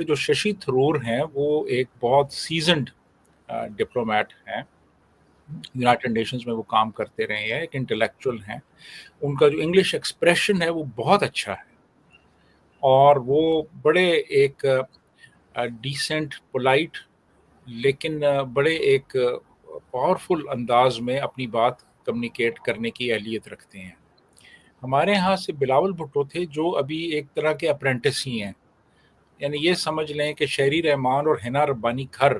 جو ششی تھرور ہیں وہ ایک بہت سیزنڈ ڈپلومیٹ ہیں، یونائٹڈ نیشنز میں وہ کام کرتے رہے ہیں، ایک انٹلیکچوئل ہیں، ان کا جو انگلش ایکسپریشن ہے وہ بہت اچھا ہے، اور وہ بڑے ایک ڈیسنٹ پولائٹ لیکن بڑے ایک پاورفل انداز میں اپنی بات کمیونیکیٹ کرنے کی اہلیت رکھتے ہیں۔ ہمارے ہاں سے بلاول بھٹو تھے جو ابھی ایک طرح کے اپرینٹس ہی ہیں، یعنی یہ سمجھ لیں کہ شہری رحمان اور حنا ربانی کھر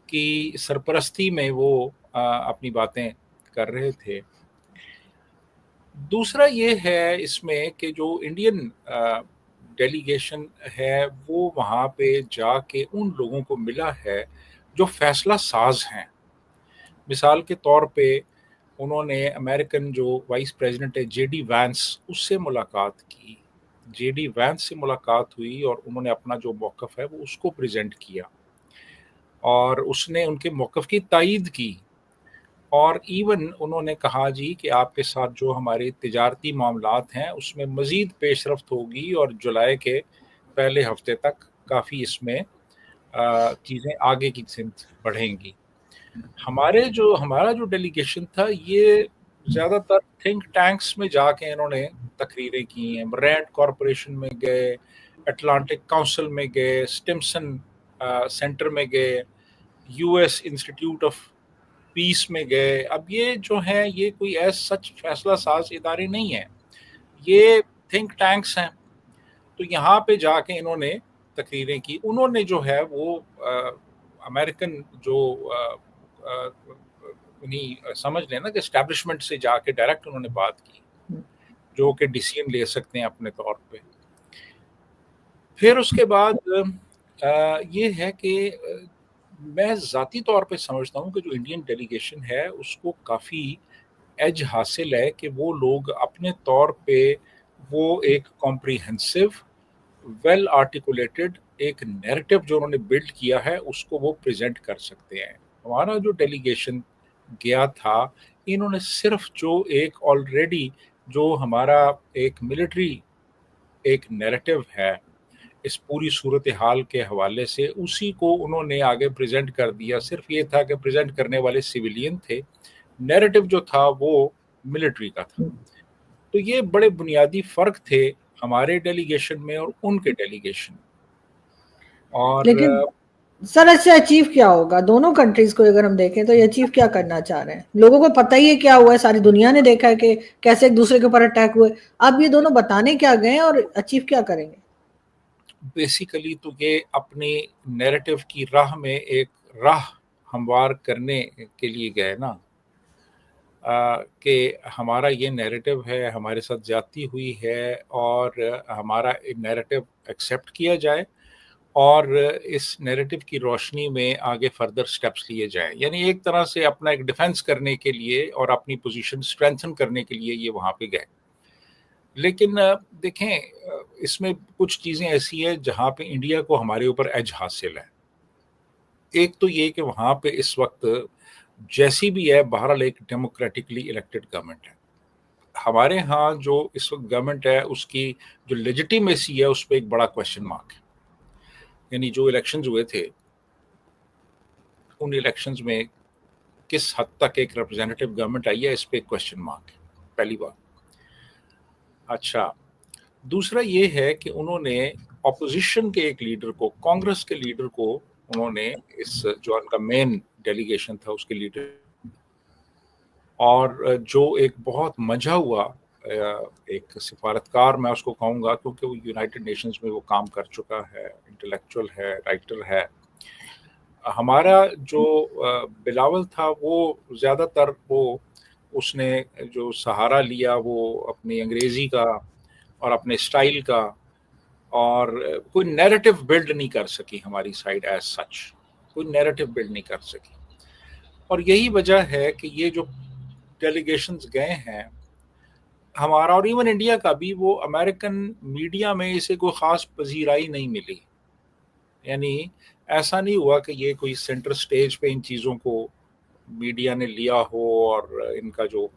کی سرپرستی میں وہ اپنی باتیں کر رہے تھے۔ دوسرا یہ ہے اس میں کہ جو انڈین ڈیلیگیشن ہے وہ وہاں پہ جا کے ان لوگوں کو ملا ہے جو فیصلہ ساز ہیں۔ مثال کے طور پہ انہوں نے امریکن جو وائس پریزیڈنٹ ہے جے ڈی وینس، اس سے ملاقات کی، جے ڈی وینس سے ملاقات ہوئی اور انہوں نے اپنا جو موقف ہے وہ اس کو پریزنٹ کیا، اور اس نے ان کے موقف کی تائید کی، اور ایون انہوں نے کہا جی کہ آپ کے ساتھ جو ہمارے تجارتی معاملات ہیں اس میں مزید پیش رفت ہوگی، اور جولائی کے پہلے ہفتے تک کافی اس میں چیزیں آگے کی سمت بڑھیں گی۔ ہمارا جو ڈیلیگیشن تھا یہ زیادہ تر تھنک ٹینکس میں جا کے انہوں نے تقریریں کی ہیں، رینڈ کارپوریشن میں گئے، اٹلانٹک کاؤنسل میں گئے، سٹمسن سینٹر میں گئے، U S institute of peace میں گئے۔ اب یہ جو ہیں یہ کوئی سچ فیصلہ ساز ادارے نہیں ہیں، یہ تھنک ٹینکس ہیں۔ تو یہاں پہ جا کے انہوں نے تقریریں کی، انہوں نے جو ہے وہ امریکن جو سمجھ لیں نا کہ اسٹیبلشمنٹ سے جا کے ڈائریکٹ انہوں نے بات کی، جو کہ ڈیسیژن لے سکتے ہیں اپنے طور پہ۔ پھر اس کے بعد یہ ہے کہ میں ذاتی طور پہ سمجھتا ہوں کہ جو انڈین ڈیلیگیشن ہے اس کو کافی ایج حاصل ہے کہ وہ لوگ اپنے طور پہ وہ ایک کمپریہنسو ویل آرٹیکولیٹڈ ایک نیریٹو جو انہوں نے بلڈ کیا ہے اس کو وہ پریزنٹ کر سکتے ہیں۔ ہمارا جو ڈیلیگیشن گیا تھا انہوں نے صرف جو ایک آلریڈی جو ہمارا ایک ملٹری ایک نیریٹو ہے اس پوری صورتحال کے حوالے سے، اسی کو انہوں نے آگے پریزنٹ کر دیا۔ صرف یہ تھا کہ پریزنٹ کرنے والے سویلین تھے، نیریٹو جو تھا وہ ملٹری کا تھا۔ تو یہ بڑے بنیادی فرق تھے ہمارے ڈیلیگیشن میں اور ان کے ڈیلیگیشن میں۔ اور لیکن سر اس سے اچیو کیا ہوگا؟ دونوں کنٹریز کو اگر ہم دیکھیں تو یہ اچیو کیا کرنا چاہ رہے ہیں؟ لوگوں کو پتہ ہی ہے کیا ہوا ہے، ساری دنیا نے دیکھا ہے کہ کیسے ایک دوسرے کے اوپر اٹیک ہوئے، اب یہ دونوں بتانے کیا گئے اور اچیو کیا کریں گے؟ بیسیکلی تو یہ اپنی نیریٹو کی راہ میں ایک راہ ہموار کرنے کے لیے گئے نا، کہ ہمارا یہ نیریٹو ہے، ہمارے ساتھ زیادتی ہوئی ہے، اور ہمارا نیریٹو ایکسیپٹ کیا جائے اور اس نیریٹو کی روشنی میں آگے فردر سٹیپس لیے جائیں۔ یعنی ایک طرح سے اپنا ایک ڈیفنس کرنے کے لیے اور اپنی پوزیشن سٹرینتھن کرنے کے لیے یہ وہاں پہ گئے۔ لیکن دیکھیں اس میں کچھ چیزیں ایسی ہیں جہاں پہ انڈیا کو ہمارے اوپر ایج حاصل ہے۔ ایک تو یہ کہ وہاں پہ اس وقت جیسی بھی ہے بہرحال ایک ڈیموکریٹکلی الیکٹڈ گورنمنٹ ہے۔ ہمارے ہاں جو اس وقت گورنمنٹ ہے اس کی جو لیجیٹیمیسی ہے اس پہ ایک بڑا کویشچن مارک ہے۔ یعنی جو الیکشنز ہوئے تھے ان الیکشنز میں کس حد تک ایک ریپرزینٹیو گورنمنٹ آئی ہے اس پہ ایک کویشچن مارک ہے، پہلی بات۔ اچھا، دوسرا یہ ہے کہ انہوں نے اپوزیشن کے ایک لیڈر کو، کانگریس کے لیڈر کو انہوں نے اس جو ان کا مین ڈیلیگیشن تھا اس کے لیڈر، اور جو ایک بہت منجھا ہوا ایک سفارتکار میں اس کو کہوں گا کیونکہ وہ یونائٹڈ نیشنز میں وہ کام کر چکا ہے، انٹلیکچوئل ہے، رائٹر ہے۔ ہمارا جو بلاول تھا وہ زیادہ تر وہ اس نے جو سہارا لیا وہ اپنی انگریزی کا اور اپنے اسٹائل کا، اور کوئی نیریٹو بلڈ نہیں کر سکی ہماری سائڈ ایز سچ، کوئی نیریٹو بلڈ نہیں کر سکی۔ اور یہی وجہ ہے کہ یہ جو ڈیلیگیشنز گئے ہیں ہمارا اور ایون انڈیا کا بھی، وہ امریکن میڈیا میں اسے کوئی خاص پذیرائی نہیں ملی۔ یعنی ایسا نہیں ہوا کہ یہ کوئی سینٹر سٹیج پہ ان چیزوں کو میڈیا نے لیا ہو اور ان کا جو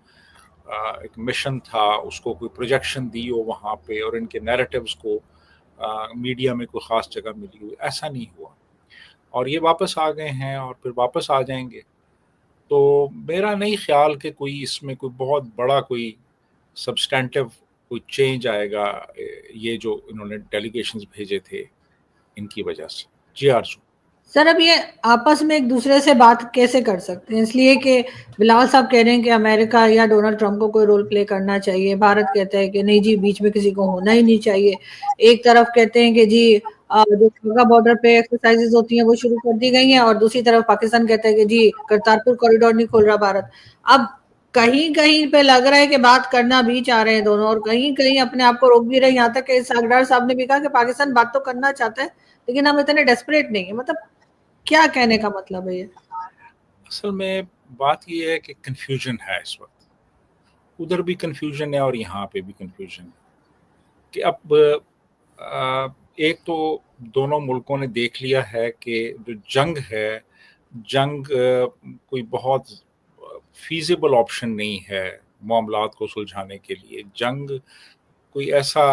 ایک مشن تھا اس کو کوئی پروجیکشن دی ہو وہاں پہ، اور ان کے نیریٹیوز کو میڈیا میں کوئی خاص جگہ ملی ہوئی، ایسا نہیں ہوا، اور یہ واپس آ گئے ہیں اور پھر واپس آ جائیں گے. تو میرا نہیں خیال کہ کوئی اس میں کوئی بہت بڑا کوئی سبسٹینٹیو کوئی چینج آئے گا یہ جو انہوں نے ڈیلیگیشنز بھیجے تھے ان کی وجہ سے. جی آرزو. سر اب یہ آپس میں ایک دوسرے سے بات کیسے کر سکتے ہیں؟ اس لیے کہ بلال صاحب کہہ رہے ہیں کہ امریکہ یا ڈونلڈ ٹرمپ کو کوئی رول پلے کرنا چاہیے، بھارت کہتا ہے کہ نہیں جی بیچ میں کسی کو ہونا ہی نہیں چاہیے، ایک طرف کہتے ہیں کہ جی جو واگا بارڈر پہ ایکسرسائزز ہوتی ہیں وہ شروع کر دی گئی ہیں، اور دوسری طرف پاکستان کہتا ہے کہ جی کرتارپور کوریڈور نہیں کھول رہا بھارت. اب کہیں کہیں پہ لگ رہا ہے کہ بات کرنا بھی چاہ رہے ہیں دونوں، اور کہیں کہیں اپنے آپ کو روک بھی رہے ہیں. یہاں تک کہ ساگرار صاحب نے بھی کہا کہ پاکستان بات تو کرنا چاہتا ہے لیکن ہم اتنے ڈیسپریٹ نہیں ہیں. مطلب کیا کہنے کا مطلب ہے یہ؟ اصل میں بات یہ ہے کہ کنفیوژن ہے اس وقت، ادھر بھی کنفیوژن ہے اور یہاں پہ بھی کنفیوژن ہے کہ اب ایک تو دونوں ملکوں نے دیکھ لیا ہے کہ جو جنگ ہے، جنگ کوئی بہت فیزیبل آپشن نہیں ہے معاملات کو سلجھانے کے لیے. جنگ کوئی ایسا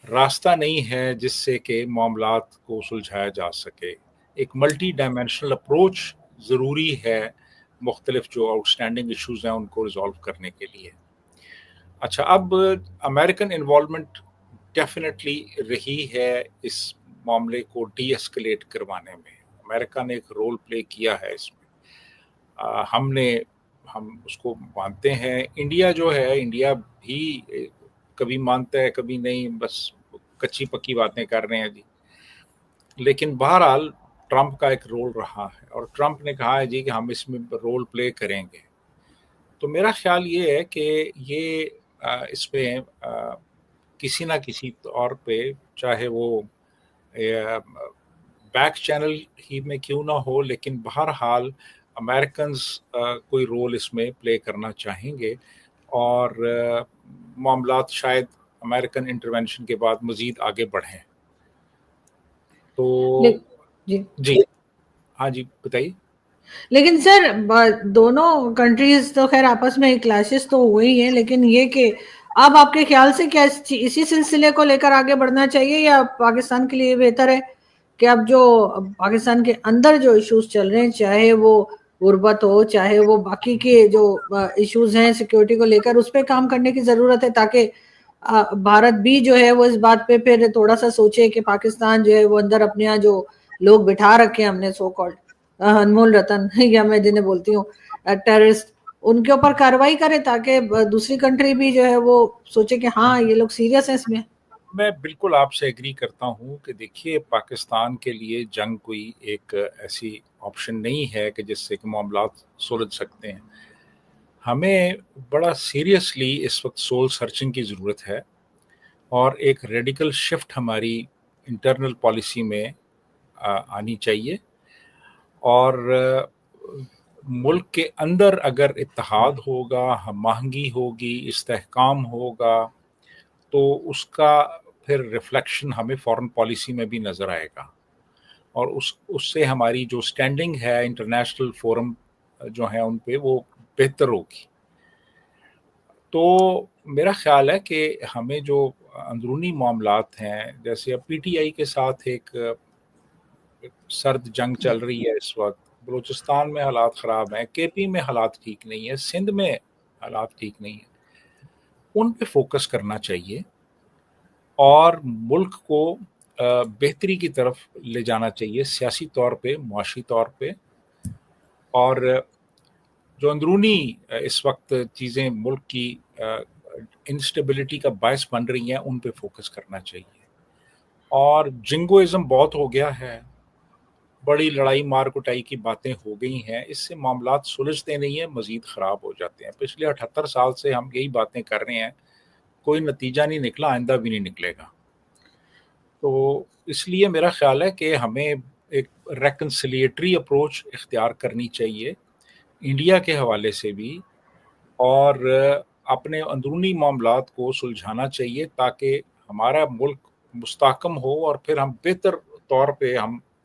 راستہ نہیں ہے جس سے کہ معاملات کو سلجھایا جا سکے. ایک ملٹی ڈائمینشنل اپروچ ضروری ہے مختلف جو آؤٹ اسٹینڈنگ ایشوز ہیں ان کو ریزالو کرنے کے لیے. اچھا، اب امریکن انوالومنٹ ڈیفینیٹلی رہی ہے اس معاملے کو ڈی ایسکلیٹ کروانے میں. امریکہ نے ایک رول پلے کیا ہے اس میں، ہم اس کو مانتے ہیں. انڈیا جو ہے، انڈیا بھی کبھی مانتا ہے کبھی نہیں، بس کچی پکی باتیں کر رہے ہیں جی. لیکن بہرحال ٹرمپ کا ایک رول رہا ہے اور ٹرمپ نے کہا ہے جی کہ ہم اس میں رول پلے کریں گے. تو میرا خیال یہ ہے کہ یہ اس میں کسی نہ کسی طور پہ، چاہے وہ بیک چینل ہی میں کیوں نہ ہو، لیکن بہرحال امریکنز کوئی رول اس میں پلے کرنا چاہیں گے، اور معاملات شاید امریکن انٹرونشن کے بعد مزید آگے بڑھیں. تو جی ہاں جی بتائیے. لیکن سر دونوں کنٹریز تو خیر آپس میں کلاشز تو ہوئے ہی ہیں، لیکن یہ کہ اب آپ کے خیال سے کیا اسی سلسلے کو لے کر آگے بڑھنا چاہیے، یا پاکستان کے لیے بہتر ہے کہ اب جو پاکستان کے اندر جو ایشوز چل رہے ہیں، چاہے وہ غربت ہو، چاہے وہ باقی کے جو ایشوز ہیں سیکیورٹی کو لے کر، اس پہ کام کرنے کی ضرورت ہے تاکہ بھارت بھی جو ہے وہ اس بات پہ پھر تھوڑا سا سوچے کہ پاکستان جو ہے وہ اندر اپنے یہاں جو لوگ بٹھا رکھے ہیں ہم نے سو کالڈ انمول رتن یا میں جنہیں بولتی ہوں ٹیررسٹ، ان کے اوپر کارروائی کرے تاکہ دوسری کنٹری بھی جو ہے وہ سوچے کہ ہاں یہ لوگ سیریس ہیں اس میں. میں بالکل آپ سے ایگری کرتا ہوں کہ دیکھیے پاکستان کے لیے جنگ کوئی ایک ایسی آپشن نہیں ہے کہ جس سے کہ معاملات سلجھ سکتے ہیں. ہمیں بڑا سیریسلی اس وقت سول سرچنگ کی ضرورت ہے، اور ایک ریڈیکل شفٹ ہماری انٹرنل پالیسی میں آنی چاہیے. اور ملک کے اندر اگر اتحاد ہوگا، ہم آہنگی ہوگی، استحکام ہوگا، تو اس کا پھر ریفلیکشن ہمیں فارن پالیسی میں بھی نظر آئے گا، اور اس سے ہماری جو سٹینڈنگ ہے انٹرنیشنل فورم جو ہیں ان پہ وہ بہتر ہوگی. تو میرا خیال ہے کہ ہمیں جو اندرونی معاملات ہیں، جیسے اب پی ٹی آئی کے ساتھ ایک سرد جنگ چل رہی ہے اس وقت، بلوچستان میں حالات خراب ہیں، کے پی میں حالات ٹھیک نہیں ہے، سندھ میں حالات ٹھیک نہیں ہیں، ان پہ فوکس کرنا چاہیے اور ملک کو بہتری کی طرف لے جانا چاہیے، سیاسی طور پہ، معاشی طور پہ. اور جو اندرونی اس وقت چیزیں ملک کی انسٹیبلٹی کا باعث بن رہی ہیں ان پہ فوکس کرنا چاہیے. اور جنگوازم بہت ہو گیا ہے، بڑی لڑائی مار کٹائی کی باتیں ہو گئی ہیں، اس سے معاملات سلجھتے نہیں ہیں، مزید خراب ہو جاتے ہیں. پچھلے 78 سال سے ہم یہی باتیں کر رہے ہیں، کوئی نتیجہ نہیں نکلا، آئندہ بھی نہیں نکلے گا. تو اس لیے میرا خیال ہے کہ ہمیں ایک ریکنسلیٹری اپروچ اختیار کرنی چاہیے انڈیا کے حوالے سے بھی، اور اپنے اندرونی معاملات کو سلجھانا چاہیے تاکہ ہمارا ملک مستحکم ہو، اور پھر ہم بہتر طور پہ ہم